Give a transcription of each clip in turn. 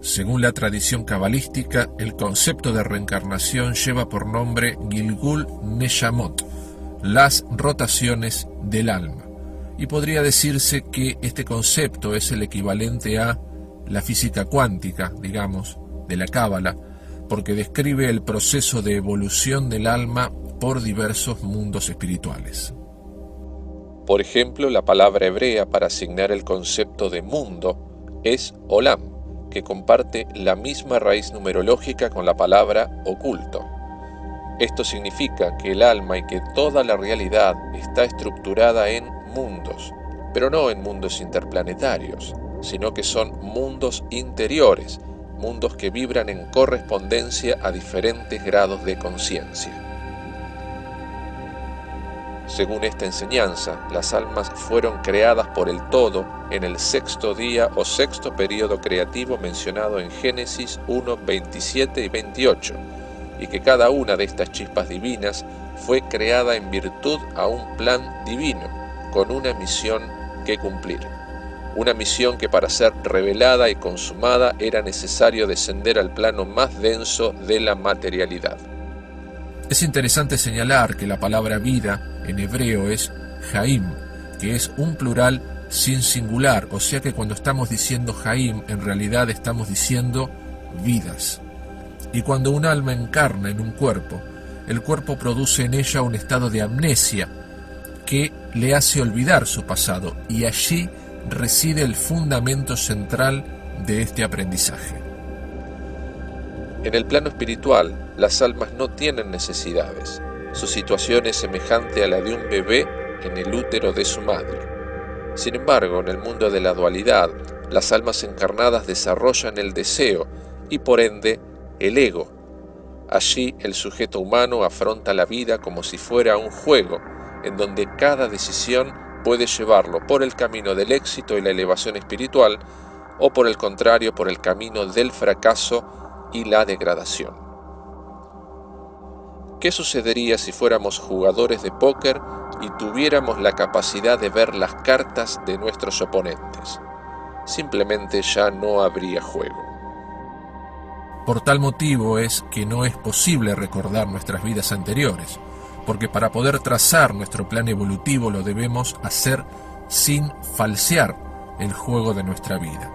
Según la tradición cabalística, el concepto de reencarnación lleva por nombre Gilgul Neshamot, las rotaciones del alma. Y podría decirse que este concepto es el equivalente a la física cuántica, digamos, de la Cábala, porque describe el proceso de evolución del alma por diversos mundos espirituales. Por ejemplo, la palabra hebrea para asignar el concepto de mundo es olam, que comparte la misma raíz numerológica con la palabra oculto. Esto significa que el alma y que toda la realidad está estructurada en mundos, pero no en mundos interplanetarios, sino que son mundos interiores, mundos que vibran en correspondencia a diferentes grados de conciencia. Según esta enseñanza, las almas fueron creadas por el todo en el sexto día o sexto período creativo mencionado en Génesis 1, 27 y 28, y que cada una de estas chispas divinas fue creada en virtud a un plan divino, con una misión que cumplir. Una misión que para ser revelada y consumada era necesario descender al plano más denso de la materialidad. Es interesante señalar que la palabra vida en hebreo es Haim, que es un plural sin singular, o sea que cuando estamos diciendo Haim, en realidad estamos diciendo vidas. Y cuando un alma encarna en un cuerpo, el cuerpo produce en ella un estado de amnesia que le hace olvidar su pasado, y allí reside el fundamento central de este aprendizaje. En el plano espiritual, las almas no tienen necesidades. Su situación es semejante a la de un bebé en el útero de su madre. Sin embargo, en el mundo de la dualidad, las almas encarnadas desarrollan el deseo y, por ende, el ego. Allí, el sujeto humano afronta la vida como si fuera un juego, en donde cada decisión puede llevarlo por el camino del éxito y la elevación espiritual, o por el contrario, por el camino del fracaso y la degradación. ¿Qué sucedería si fuéramos jugadores de póker y tuviéramos la capacidad de ver las cartas de nuestros oponentes? Simplemente ya no habría juego. Por tal motivo es que no es posible recordar nuestras vidas anteriores, porque para poder trazar nuestro plan evolutivo lo debemos hacer sin falsear el juego de nuestra vida.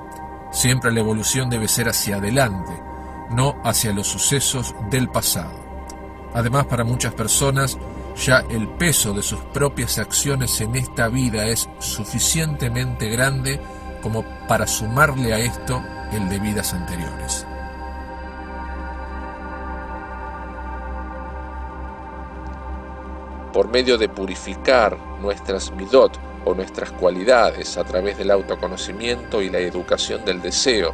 Siempre la evolución debe ser hacia adelante, no hacia los sucesos del pasado. Además, para muchas personas, ya el peso de sus propias acciones en esta vida es suficientemente grande como para sumarle a esto el de vidas anteriores. Por medio de purificar nuestras midot o nuestras cualidades a través del autoconocimiento y la educación del deseo,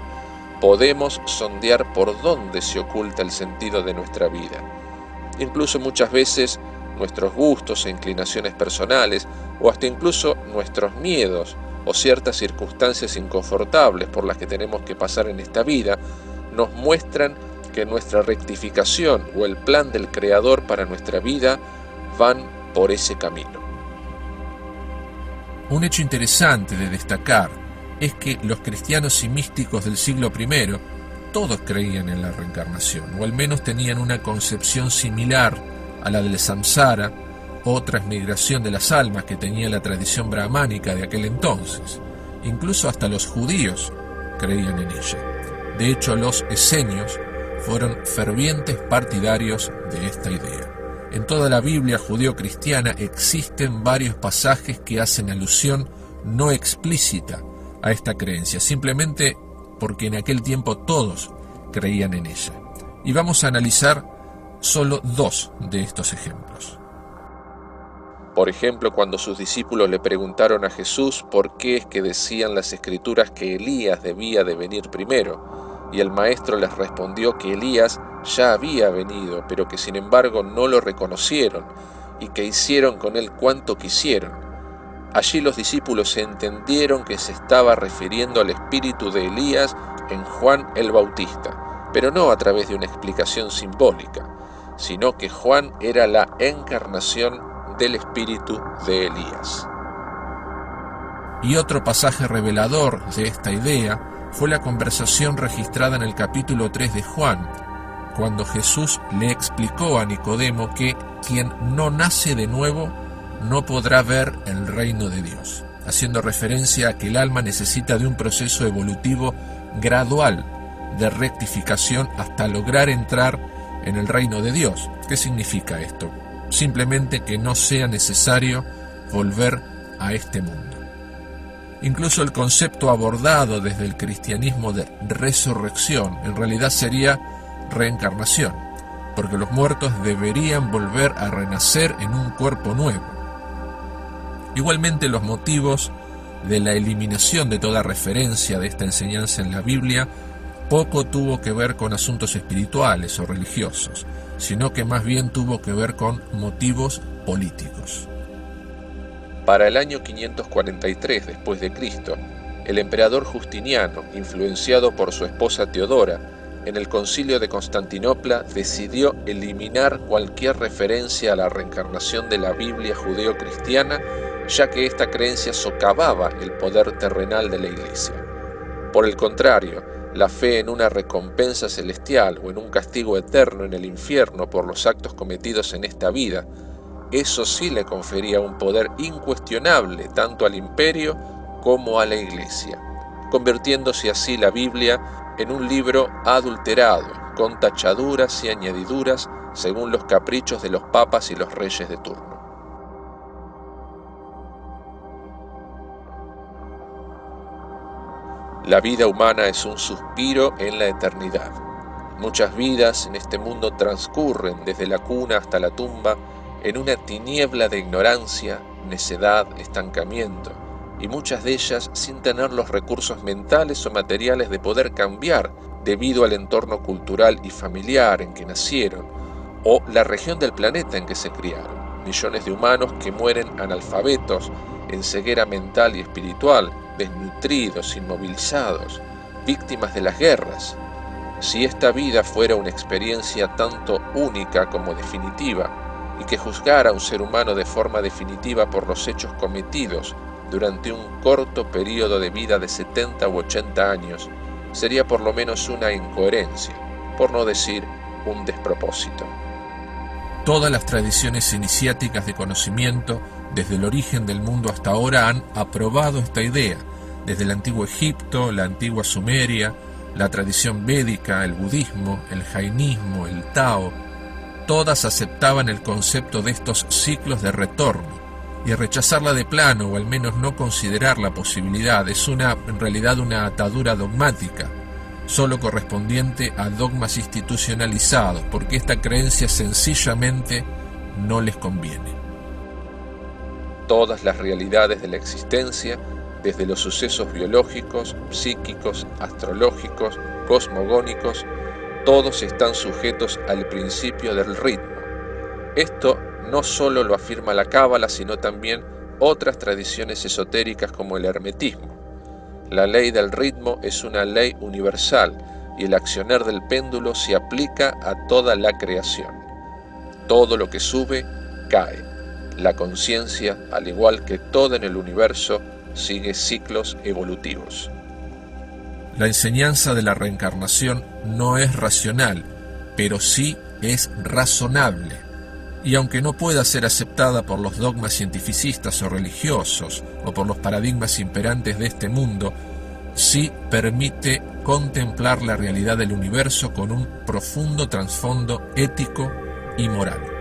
podemos sondear por dónde se oculta el sentido de nuestra vida. Incluso muchas veces nuestros gustos e inclinaciones personales, o hasta incluso nuestros miedos o ciertas circunstancias inconfortables por las que tenemos que pasar en esta vida, nos muestran que nuestra rectificación o el plan del Creador para nuestra vida van por ese camino. Un hecho interesante de destacar es que los cristianos y místicos del siglo I todos creían en la reencarnación, o al menos tenían una concepción similar a la del samsara o transmigración de las almas que tenía la tradición brahmánica de aquel entonces. Incluso hasta los judíos creían en ella. De hecho, los esenios fueron fervientes partidarios de esta idea. En toda la Biblia judeo-cristiana existen varios pasajes que hacen alusión no explícita a esta creencia, simplemente porque en aquel tiempo todos creían en ella. Y vamos a analizar solo dos de estos ejemplos. Por ejemplo, cuando sus discípulos le preguntaron a Jesús por qué es que decían las Escrituras que Elías debía de venir primero, y el maestro les respondió que Elías ya había venido, pero que sin embargo no lo reconocieron, y que hicieron con él cuanto quisieron. Allí los discípulos entendieron que se estaba refiriendo al espíritu de Elías en Juan el Bautista, pero no a través de una explicación simbólica, sino que Juan era la encarnación del espíritu de Elías. Y otro pasaje revelador de esta idea fue la conversación registrada en el capítulo 3 de Juan, cuando Jesús le explicó a Nicodemo que quien no nace de nuevo no podrá ver el reino de Dios, haciendo referencia a que el alma necesita de un proceso evolutivo gradual de rectificación hasta lograr entrar en el reino de Dios. ¿Qué significa esto? Simplemente que no sea necesario volver a este mundo. Incluso el concepto abordado desde el cristianismo de resurrección en realidad sería reencarnación, porque los muertos deberían volver a renacer en un cuerpo nuevo. Igualmente, los motivos de la eliminación de toda referencia de esta enseñanza en la Biblia poco tuvo que ver con asuntos espirituales o religiosos, sino que más bien tuvo que ver con motivos políticos. Para el año 543 después de Cristo, el emperador Justiniano, influenciado por su esposa Teodora, en el Concilio de Constantinopla decidió eliminar cualquier referencia a la reencarnación de la Biblia judeo-cristiana, ya que esta creencia socavaba el poder terrenal de la Iglesia. Por el contrario, la fe en una recompensa celestial o en un castigo eterno en el infierno por los actos cometidos en esta vida, eso sí le confería un poder incuestionable tanto al imperio como a la Iglesia, convirtiéndose así la Biblia en un libro adulterado, con tachaduras y añadiduras según los caprichos de los papas y los reyes de turno. La vida humana es un suspiro en la eternidad. Muchas vidas en este mundo transcurren desde la cuna hasta la tumba en una tiniebla de ignorancia, necedad, estancamiento, y muchas de ellas sin tener los recursos mentales o materiales de poder cambiar debido al entorno cultural y familiar en que nacieron o la región del planeta en que se criaron. Millones de humanos que mueren analfabetos, en ceguera mental y espiritual, desnutridos, inmovilizados, víctimas de las guerras. Si esta vida fuera una experiencia tanto única como definitiva, y que juzgara a un ser humano de forma definitiva por los hechos cometidos durante un corto periodo de vida de 70 u 80 años, sería por lo menos una incoherencia, por no decir un despropósito. Todas las tradiciones iniciáticas de conocimiento, desde el origen del mundo hasta ahora, han aprobado esta idea, desde el antiguo Egipto, la antigua Sumeria, la tradición védica, el budismo, el jainismo, el Tao. Todas aceptaban el concepto de estos ciclos de retorno, y rechazarla de plano o al menos no considerar la posibilidad es en realidad una atadura dogmática, solo correspondiente a dogmas institucionalizados, porque esta creencia sencillamente no les conviene. Todas las realidades de la existencia, desde los sucesos biológicos, psíquicos, astrológicos, cosmogónicos, todos están sujetos al principio del ritmo. Esto no solo lo afirma la Cábala, sino también otras tradiciones esotéricas como el hermetismo. La ley del ritmo es una ley universal y el accionar del péndulo se aplica a toda la creación. Todo lo que sube, cae. La conciencia, al igual que todo en el universo, sigue ciclos evolutivos. La enseñanza de la reencarnación no es racional, pero sí es razonable. Y aunque no pueda ser aceptada por los dogmas cientificistas o religiosos, o por los paradigmas imperantes de este mundo, sí permite contemplar la realidad del universo con un profundo trasfondo ético y moral.